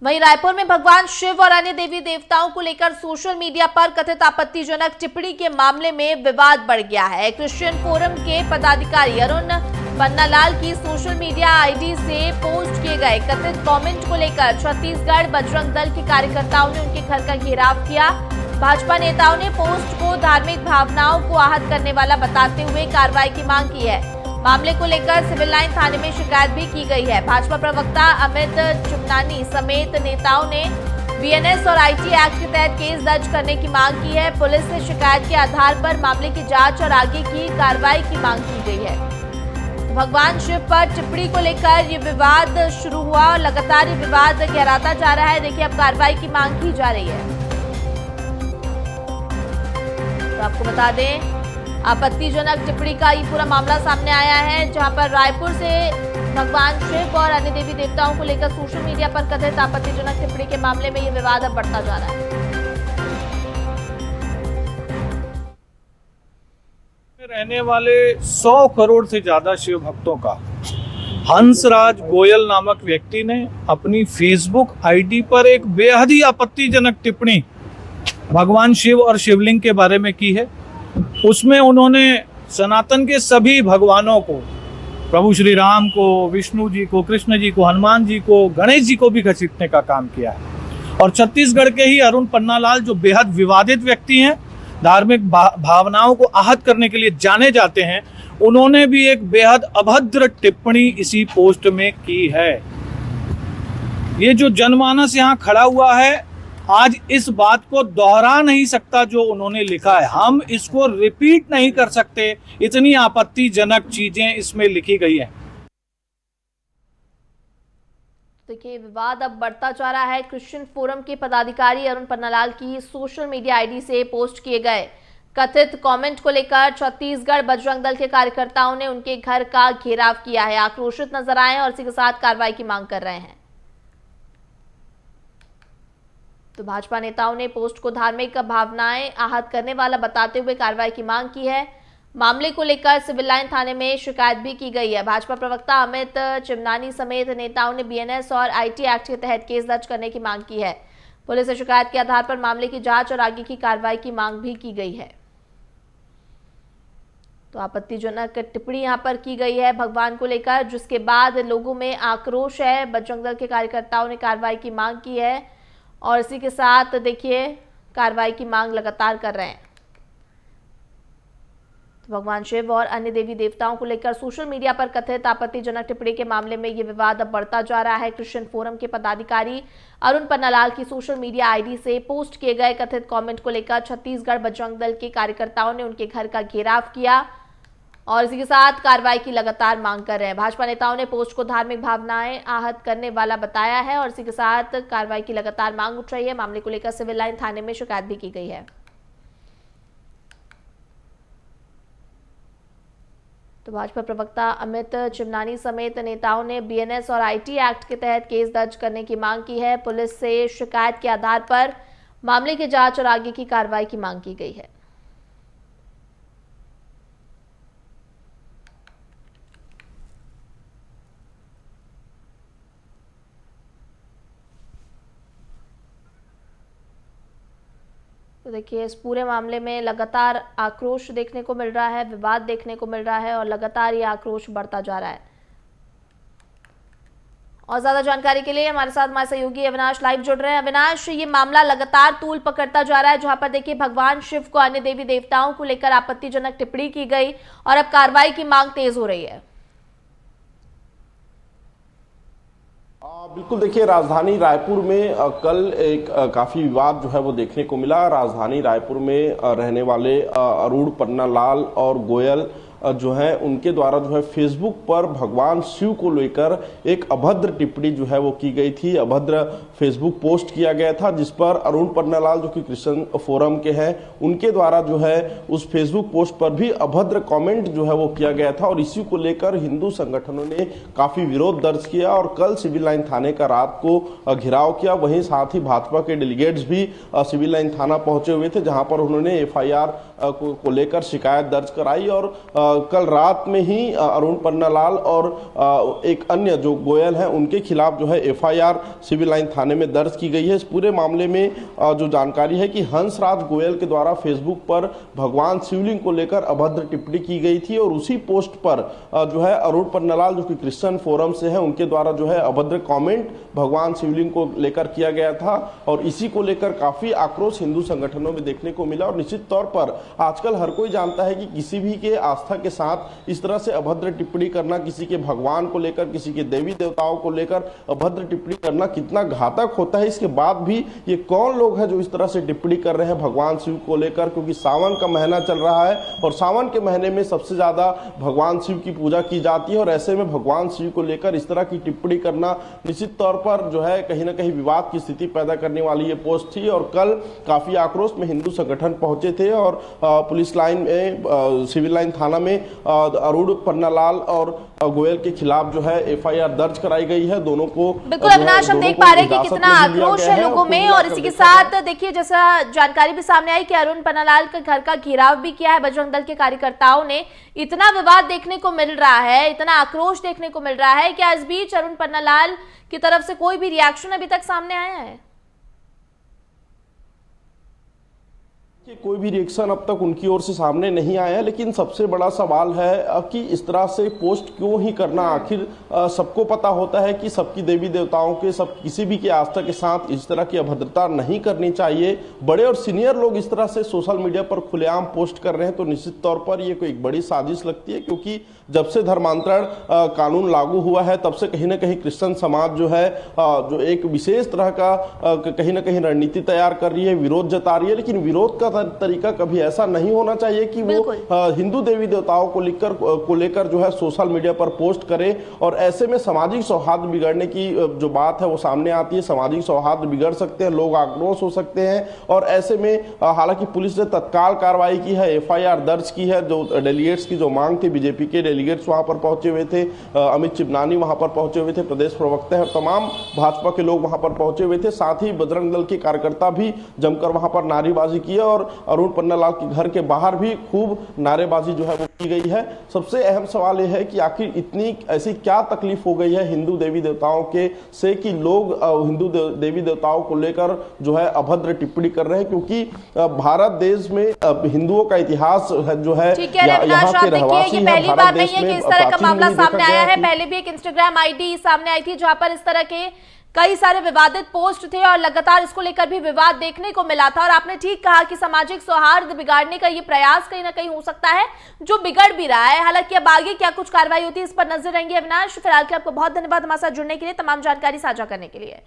वहीं रायपुर में भगवान शिव और अन्य देवी देवताओं को लेकर सोशल मीडिया पर कथित आपत्तिजनक टिप्पणी के मामले में विवाद बढ़ गया है। क्रिश्चियन फोरम के पदाधिकारी अरुण पन्नालाल की सोशल मीडिया आईडी से पोस्ट किए गए कथित कमेंट को लेकर छत्तीसगढ़ बजरंग दल के कार्यकर्ताओं ने उनके घर का घेराव किया। भाजपा नेताओं ने पोस्ट को धार्मिक भावनाओं को आहत करने वाला बताते हुए कार्रवाई की मांग की है। मामले को लेकर सिविल लाइन थाने में शिकायत भी की गई है। भाजपा प्रवक्ता अमित चुमनानी समेत नेताओं ने बीएनएस और आईटी एक्ट के तहत केस दर्ज करने की मांग की है। पुलिस से शिकायत के आधार पर मामले की जांच और आगे की कार्रवाई की मांग की गई है। भगवान शिव पर टिप्पणी को लेकर ये विवाद शुरू हुआ और लगातार ये विवाद गहराता जा रहा है। देखिए, अब कार्रवाई की मांग की जा रही है। तो आपको बता दें, आपत्तिजनक टिप्पणी का ये पूरा मामला सामने आया है, जहां पर रायपुर से भगवान शिव और अन्य देवी देवताओं को लेकर सोशल मीडिया पर कथित आपत्तिजनक टिप्पणी के मामले में ये विवाद अब बढ़ता जा रहा है। रहने वाले 100 करोड़ से ज्यादा शिव भक्तों का हंसराज गोयल नामक व्यक्ति ने अपनी फेसबुक आईडी पर एक बेहद ही आपत्तिजनक टिप्पणी भगवान शिव और शिवलिंग के बारे में की है। उसमें उन्होंने सनातन के सभी भगवानों को, प्रभु श्री राम को, विष्णु जी को, कृष्ण जी को, हनुमान जी को, गणेश जी को भी घसीटने का काम किया है। और छत्तीसगढ़ के ही अरुण पन्नालाल, जो बेहद विवादित व्यक्ति हैं, धार्मिक भावनाओं को आहत करने के लिए जाने जाते हैं, उन्होंने भी एक बेहद अभद्र टिप्पणी इसी पोस्ट में की है। ये जो जनमानस यहाँ खड़ा हुआ है आज इस बात को दोहरा नहीं सकता जो उन्होंने लिखा है। हम इसको रिपीट नहीं कर सकते, इतनी आपत्तिजनक चीजें इसमें लिखी गई हैं। देखिए, विवाद अब बढ़ता जा रहा है। क्रिश्चियन फोरम के पदाधिकारी अरुण पन्नालाल की सोशल मीडिया आईडी से पोस्ट किए गए कथित कमेंट को लेकर छत्तीसगढ़ बजरंग दल के कार्यकर्ताओं ने उनके घर का घेराव किया है। आक्रोशित नजर आए और इसी के साथ कार्रवाई की मांग कर रहे हैं। तो भाजपा नेताओं ने पोस्ट को धार्मिक भावनाएं आहत करने वाला बताते हुए कार्रवाई की मांग की है। मामले को लेकर सिविल लाइन थाने में शिकायत भी की गई है। भाजपा प्रवक्ता अमित चिमनानी समेत नेताओं ने बीएनएस और आईटी एक्ट के तहत केस दर्ज करने की मांग की है। पुलिस से शिकायत के आधार पर मामले की जांच और आगे की कार्रवाई की मांग भी की गई है। तो आपत्तिजनक टिप्पणी यहां पर की गई है भगवान को लेकर, जिसके बाद लोगों में आक्रोश है। बजरंग दल के कार्यकर्ताओं ने कार्रवाई की मांग की है और इसी के साथ देखिए कार्रवाई की मांग लगातार कर रहे हैं। तो भगवान शिव और अन्य देवी देवताओं को लेकर सोशल मीडिया पर कथित आपत्तिजनक टिप्पणी के मामले में यह विवाद अब बढ़ता जा रहा है। क्रिश्चियन फोरम के पदाधिकारी अरुण पन्नालाल की सोशल मीडिया आईडी से पोस्ट किए गए कथित कमेंट को लेकर छत्तीसगढ़ बजरंग दल के कार्यकर्ताओं ने उनके घर का घेराव किया और इसी के साथ कार्रवाई की लगातार मांग कर रहे हैं। भाजपा नेताओं ने पोस्ट को धार्मिक भावनाएं आहत करने वाला बताया है और इसी के साथ कार्रवाई की लगातार मांग उठ रही है। मामले को लेकर सिविल लाइन थाने में शिकायत भी की गई है। तो भाजपा प्रवक्ता अमित चिमनानी समेत नेताओं ने बीएनएस और आईटी एक्ट के तहत केस दर्ज करने की मांग की है। पुलिस से शिकायत के आधार पर मामले की जांच और आगे की कार्रवाई की मांग की गई है। तो देखिए, इस पूरे मामले में लगातार आक्रोश देखने को मिल रहा है, विवाद देखने को मिल रहा है और लगातार ये आक्रोश बढ़ता जा रहा है। और ज्यादा जानकारी के लिए हमारे सहयोगी अविनाश लाइव जुड़ रहे हैं। अविनाश, ये मामला लगातार तूल पकड़ता जा रहा है, जहां पर देखिए भगवान शिव को अन्य देवी देवताओं को लेकर आपत्तिजनक टिप्पणी की गई और अब कार्रवाई की मांग तेज हो रही है। बिल्कुल, देखिए, राजधानी रायपुर में कल एक काफी विवाद जो है वो देखने को मिला। राजधानी रायपुर में रहने वाले अरुण पन्नालाल और गोयल जो है उनके द्वारा जो है फेसबुक पर भगवान शिव को लेकर एक अभद्र टिप्पणी जो है वो की गई थी। अभद्र फेसबुक पोस्ट किया गया था जिस पर अरुण पन्नालाल जो कि क्रिश्चियन फोरम के हैं उनके द्वारा जो है उस फेसबुक पोस्ट पर भी अभद्र कमेंट जो है वो किया गया था और इसी को लेकर हिंदू संगठनों ने काफी विरोध दर्ज किया और कल सिविल लाइन थाने का रात को घेराव किया। वहीं साथ ही भाजपा के डेलीगेट्स भी सिविल लाइन थाना पहुंचे हुए थे, जहां पर उन्होंने एफआईआर को लेकर शिकायत दर्ज कराई और कल रात में ही अरुण पन्नालाल और एक अन्य जो गोयल हैं उनके खिलाफ जो है एफआईआर सिविल लाइन थाने में दर्ज की गई है। इस पूरे मामले में जो जानकारी है कि हंसराज गोयल के द्वारा फेसबुक पर भगवान शिवलिंग को लेकर अभद्र टिप्पणी की गई थी और उसी पोस्ट पर जो है अरुण पन्नालाल जो कि क्रिश्चियन फोरम से है उनके द्वारा जो है अभद्र कमेंट भगवान शिवलिंग को लेकर किया गया था और इसी को लेकर काफी आक्रोश हिंदू संगठनों में देखने को मिला। और निश्चित तौर पर आजकल हर कोई जानता है कि किसी भी के आस्था के साथ इस तरह से अभद्र टिप्पणी करना, किसी के भगवान को लेकर, किसी के देवी देवताओं को लेकर अभद्र टिप्पणी करना कितना घातक होता है। इसके बाद भी ये कौन लोग हैं जो इस तरह से टिप्पणी कर रहे हैं भगवान शिव को लेकर, क्योंकि सावन का महीना चल रहा है और सावन के महीने में सबसे ज्यादा भगवान शिव की पूजा की जाती है और ऐसे में भगवान शिव को लेकर इस तरह की टिप्पणी करना निश्चित तौर पर जो है कहीं ना कहीं विवाद की स्थिति पैदा करने वाली ये पोस्ट थी। और कल काफी आक्रोश में हिंदू संगठन पहुंचे थे और पुलिस लाइन में सिविल लाइन थाना में अरुण पन्नालाल और गोयल के खिलाफ जो है एफआईआर दर्ज कराई गई है। दोनों को बिल्कुल अविनाश, हम देख पा रहे हैं कि कितना आक्रोश है लोगों में और इसी के साथ देखिए जैसा जानकारी भी सामने आई कि अरुण पन्नालाल के घर का घेराव भी किया है बजरंग दल के कार्यकर्ताओं ने। इतना विवाद देखने को मिल रहा है, इतना आक्रोश देखने को मिल रहा है, क्या इस बीच अरुण पन्नालाल की तरफ से कोई भी रिएक्शन अभी तक सामने आया है? कि कोई भी रिएक्शन अब तक उनकी ओर से सामने नहीं आया, लेकिन सबसे बड़ा सवाल है कि इस तरह से पोस्ट क्यों ही करना। आखिर सबको पता होता है कि सबकी देवी देवताओं के सब किसी भी की आस्था के साथ इस तरह की अभद्रता नहीं करनी चाहिए। बड़े और सीनियर लोग इस तरह से सोशल मीडिया पर खुलेआम पोस्ट कर रहे हैं तो निश्चित तौर पर ये कोई एक बड़ी साजिश लगती है, क्योंकि जब से धर्मांतरण कानून लागू हुआ है तब से कहीं ना कहीं क्रिश्चियन समाज जो है जो एक विशेष तरह का कहीं ना कहीं रणनीति तैयार कर रही है, विरोध जता रही है। लेकिन विरोध का तरीका कभी ऐसा नहीं होना चाहिए कि वो हिंदू देवी देवताओं को लेकर जो है सोशल मीडिया पर पोस्ट करे और ऐसे में सामाजिक सौहार्द बिगड़ने की जो बात है वो सामने आती है। सामाजिक सौहार्द बिगड़ सकते हैं, लोग आक्रोश हो सकते हैं और ऐसे में हालांकि पुलिस ने तत्काल कार्रवाई की है, एफआईआर दर्ज की है। जो डेलीगेट्स की जो मांग थी, बीजेपी के डेलीगेट्स वहां पर पहुंचे हुए थे, अमित चिबनानी वहां पर पहुंचे हुए थे, प्रदेश प्रवक्ता और तमाम भाजपा के लोग वहां पर पहुंचे हुए थे। साथ ही बजरंग दल के कार्यकर्ता भी जमकर वहां पर नारेबाजी की और अरुण पन्नालाल के घर के बाहर भी खूब नारेबाजी जो है वो की गई है। सबसे अहम सवाल यह है कि आखिर इतनी ऐसी क्या तकलीफ हो गई है हिंदू देवी देवताओं के से कि लोग हिंदू देवी देवताओं को लेकर जो है अभद्र टिप्पणी कर रहे हैं, क्योंकि भारत देश में हिंदुओं का इतिहास जो है यहाँ के रहवासी हैं। पहली बार नहीं है कि इस तरह का मामला सामने आया है। पहले भी एक इंस्टाग्राम आईडी सामने आई थी जहां पर इस तरह के कई सारे विवादित पोस्ट थे और लगातार इसको लेकर भी विवाद देखने को मिला था। और आपने ठीक कहा कि सामाजिक सौहार्द बिगाड़ने का ये प्रयास कहीं ना कहीं हो सकता है, जो बिगड़ भी रहा है। हालांकि अब आगे क्या कुछ कार्रवाई होती है इस पर नजर रहेंगे। अविनाश, फिलहाल के आपको बहुत धन्यवाद हमारे साथ जुड़ने के लिए, तमाम जानकारी साझा करने के लिए।